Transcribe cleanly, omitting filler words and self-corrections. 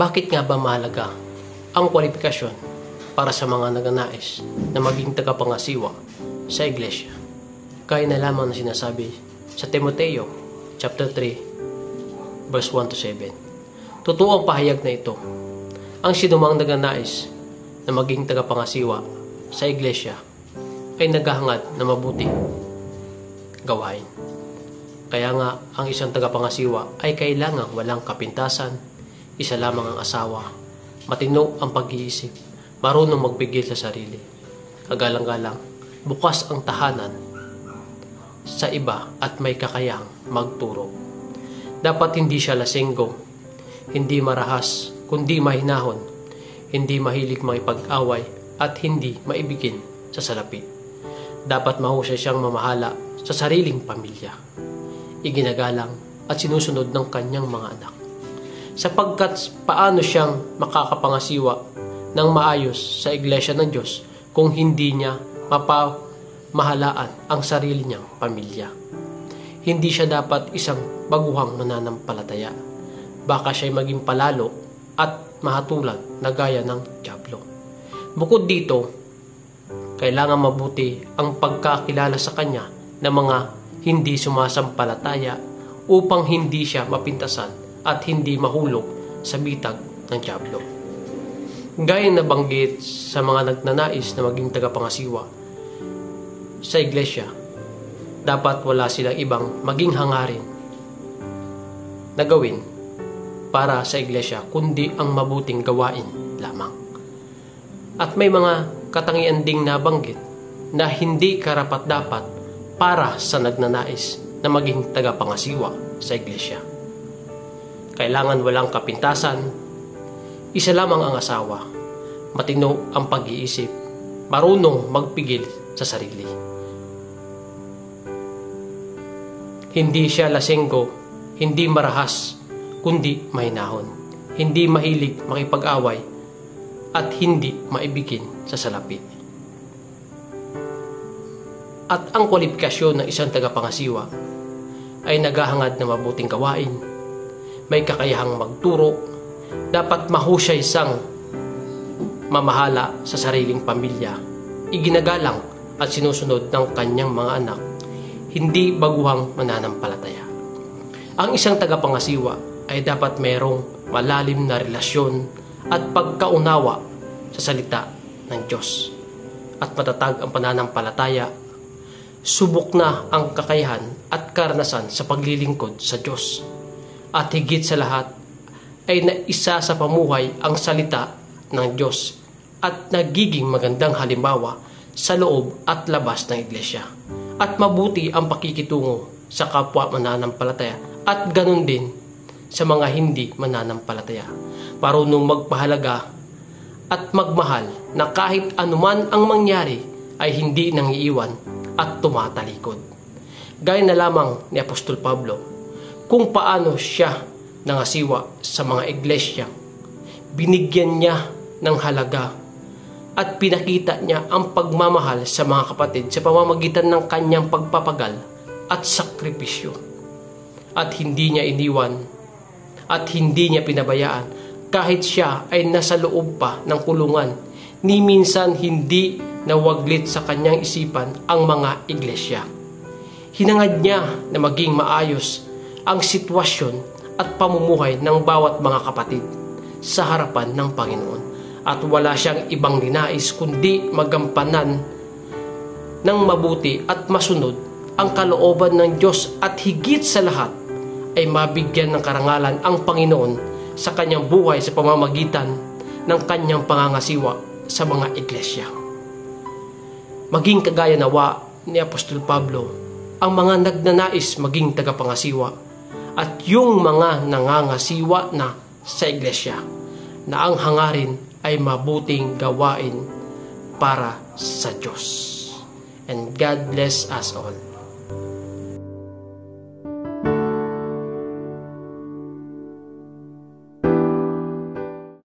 Bakit nga ba mahalaga ang kwalifikasyon para sa mga nagnanais na maging tagapangasiwa sa iglesia? Gaya na lamang na sinasabi sa Timoteo chapter 3 verse 1 to 7. Totoo ang pahayag na ito. Ang sinumang nagnanais na maging tagapangasiwa sa iglesia ay naghahangad na mabuting gawain. Kaya nga ang isang tagapangasiwa ay kailangang walang kapintasan, isa lamang ang asawa, matino ang pag-iisip, marunong magpigil sa sarili, kagalang-galang, bukas ang tahanan sa iba at may kakayahang magturo. Dapat hindi siya lasenggo, hindi marahas, kundi mahinahon, hindi mahilig makipag-away at hindi maibigin sa salapi. Dapat mahusay siyang mamahala sa sariling pamilya, iginagalang at sinusunod ng kanyang mga anak. Sapagkat paano siyang makakapangasiwa ng maayos sa iglesia ng Diyos kung hindi niya mapamahalaan ang sarili niyang pamilya? Hindi siya dapat isang baguhang mananampalataya. Baka siya'y maging palalo at mahatulan na gaya ng dyablo. Bukod dito, kailangan mabuti ang pagkakilala sa kanya ng mga hindi sumasampalataya upang hindi siya mapintasan at hindi mahulog sa bitag ng dyablo. Gaya na banggit sa mga nagnanais na maging tagapangasiwa sa iglesia, dapat wala silang ibang maging hangarin na gawin para sa iglesia kundi ang mabuting gawain lamang. At may mga katangian ding nabanggit na hindi karapat-dapat para sa nagnanais na maging tagapangasiwa sa iglesia. Kailangan walang kapintasan, isa lamang ang asawa, matino ang pag-iisip, marunong magpigil sa sarili. Hindi siya lasenggo, hindi marahas, kundi mahinahon, hindi mahilig makipag-away at hindi maibigin sa salapi. At ang kwalifikasyon ng isang tagapangasiwa ay naghahangad na mabuting gawain, may kakayahang magturo, dapat mahusay siyang mamahala sa sariling pamilya, iginagalang at sinusunod ng kanyang mga anak, hindi baguhang mananampalataya. Ang isang tagapangasiwa ay dapat mayroong malalim na relasyon at pagkaunawa sa salita ng Diyos at matatag ang pananampalataya. Subok na ang kakayahan at karanasan sa paglilingkod sa Diyos. At higit sa lahat ay naisa sa pamuhay ang salita ng Diyos at nagiging magandang halimbawa sa loob at labas ng iglesia. At mabuti ang pakikitungo sa kapwa mananampalataya at ganun din sa mga hindi mananampalataya. Marunong magpahalaga at magmahal na kahit anuman ang mangyari ay hindi nangiiwan at tumatalikod. Gaya na lamang ni Apostol Pablo kung paano siya nangasiwa sa mga iglesia. Binigyan niya ng halaga at pinakita niya ang pagmamahal sa mga kapatid sa pamamagitan ng kanyang pagpapagal at sakripisyo. At hindi niya iniwan at hindi niya pinabayaan kahit siya ay nasa loob pa ng kulungan, ni minsan hindi nawaglit sa kanyang isipan ang mga iglesia. Hinangad niya na maging maayos ang sitwasyon at pamumuhay ng bawat mga kapatid sa harapan ng Panginoon. At wala siyang ibang ninais kundi magampanan ng mabuti at masunod ang kalooban ng Diyos at higit sa lahat ay mabigyan ng karangalan ang Panginoon sa kanyang buhay sa pamamagitan ng kanyang pangangasiwa sa mga iglesia. Maging kagaya nawa ni Apostol Pablo ang mga nagnanais maging tagapangasiwa at yung mga nangangasiwa na sa iglesia na ang hangarin ay mabuting gawain para sa Diyos. And God bless us all.